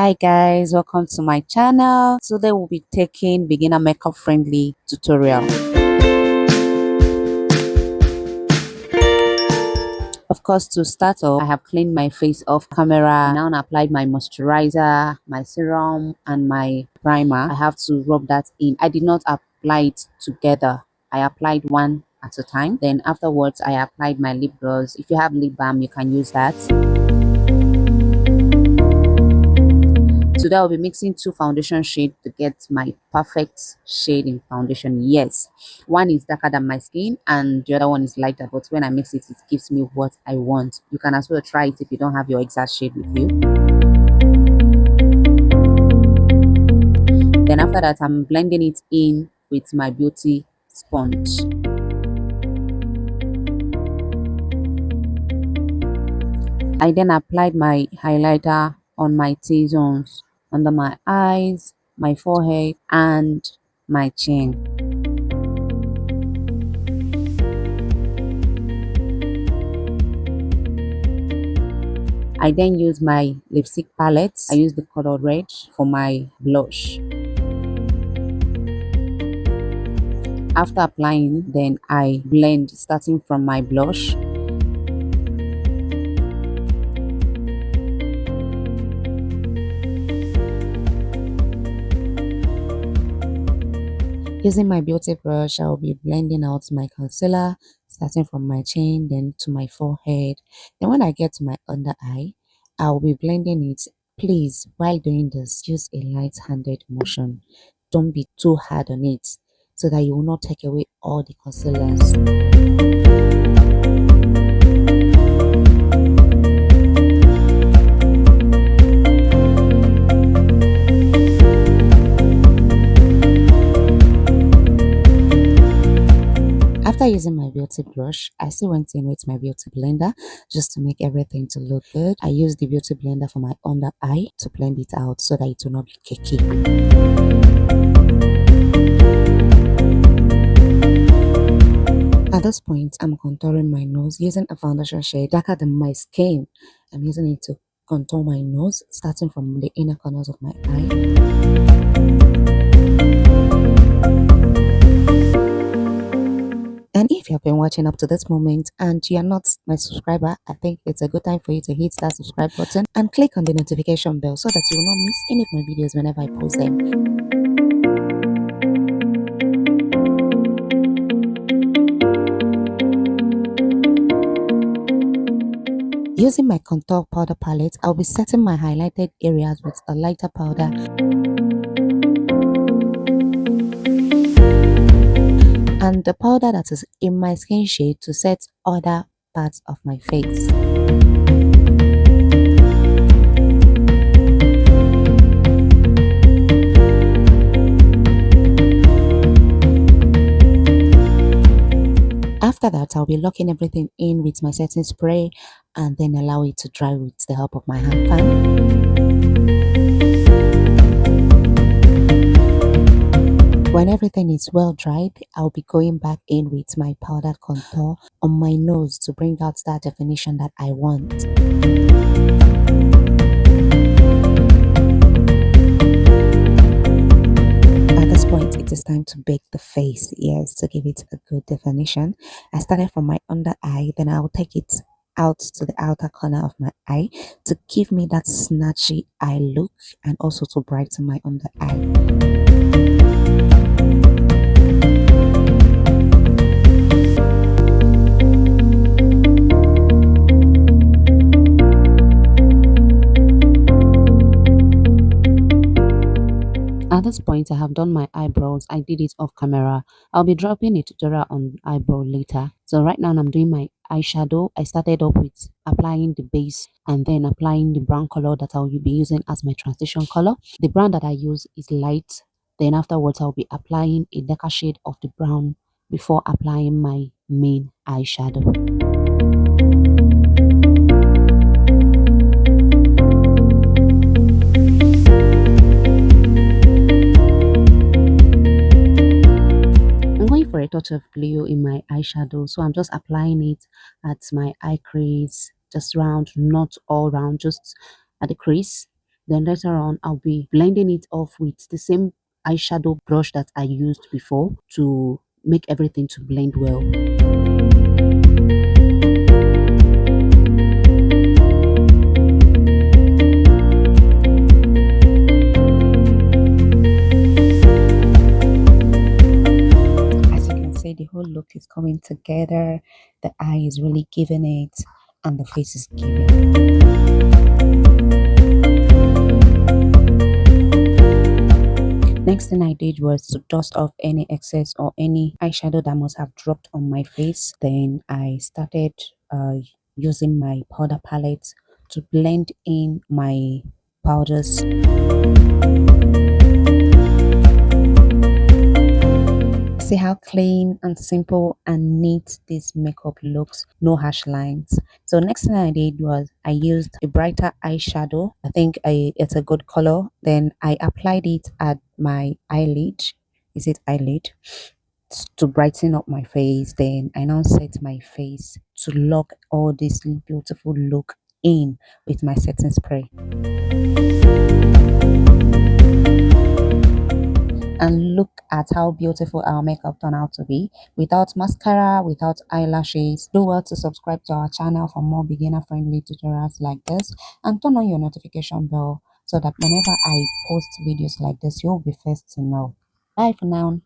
Hi guys, welcome to my channel. Today we'll be taking beginner makeup friendly tutorial. Of course, to start off, I have cleaned my face off camera. Now I applied my moisturizer, my serum and my primer. I have to rub that in. I did not apply it together. I applied one at a time. Then afterwards, I applied my lip gloss. If you have lip balm, you can use that. Today I'll be mixing two foundation shades to get my perfect shade in foundation. Yes, one is darker than my skin and the other one is lighter, but when I mix it, it gives me what I want. You can as well try it if you don't have your exact shade with you. Then after that, I'm blending it in with my beauty sponge. I then applied my highlighter on my T-zones, under my eyes, my forehead and my chin. I then use my lipstick palette. I use the color red for my blush. After applying, then I blend starting from my blush. Using my beauty brush, I'll be blending out my concealer, starting from my chin, then to my forehead. Then when I get to my under eye, I'll be blending it. Please, while doing this, use a light-handed motion. Don't be too hard on it so that you will not take away all the concealers. After using my beauty brush, I still went in with my beauty blender just to make everything to look good. I used the beauty blender for my under eye to blend it out so that it will not be cakey. At this point, I'm contouring my nose using a foundation shade darker than my skin. I'm using it to contour my nose, starting from the inner corners of my eye. And if you have been watching up to this moment and you are not my subscriber, I think it's a good time for you to hit that subscribe button and click on the notification bell so that you will not miss any of my videos whenever I post them. Using my contour powder palette, I'll be setting my highlighted areas with a lighter powder. And the powder that is in my skin shade to set other parts of my face. After that, I'll be locking everything in with my setting spray and then allow it to dry with the help of my hand fan. When everything is well dried, I'll be going back in with my powder contour on my nose to bring out that definition that I want. At this point, it is time to bake the face, yes, to give it a good definition. I started from my under eye, then I'll take it out to the outer corner of my eye to give me that snatchy eye look and also to brighten my under eye. At this point, I have done my eyebrows. I did it off camera. I'll be dropping a tutorial on eyebrow later. So right now I'm doing my eyeshadow. I started off with applying the base and then applying the brown color that I'll be using as my transition color. The brown that I use is light. Then afterwards, I'll be applying a darker shade of the brown before applying my main eyeshadow. For a touch of glue in my eyeshadow, so I'm just applying it at my eye crease, just round, not all round, just at the crease. Then later on, I'll be blending it off with the same eyeshadow brush that I used before to make everything to blend well. As you can see, the whole look is coming together. The eye is really giving it, and the face is giving. Next thing I did was to dust off any excess or any eyeshadow that must have dropped on my face. Then I started using my powder palette to blend in my powders. See how clean and simple and neat this makeup looks, no harsh lines. So next thing I did was I used a brighter eyeshadow. I think it's a good color. Then I applied it at my eyelid. Is it eyelid? To brighten up my face. Then I now set my face to lock all this beautiful look in with my setting spray. And look at how beautiful our makeup turned out to be without mascara, without eyelashes. Do well to subscribe to our channel for more beginner friendly tutorials like this, and turn on your notification bell so that whenever I post videos like this, you'll be first to know. Bye for now.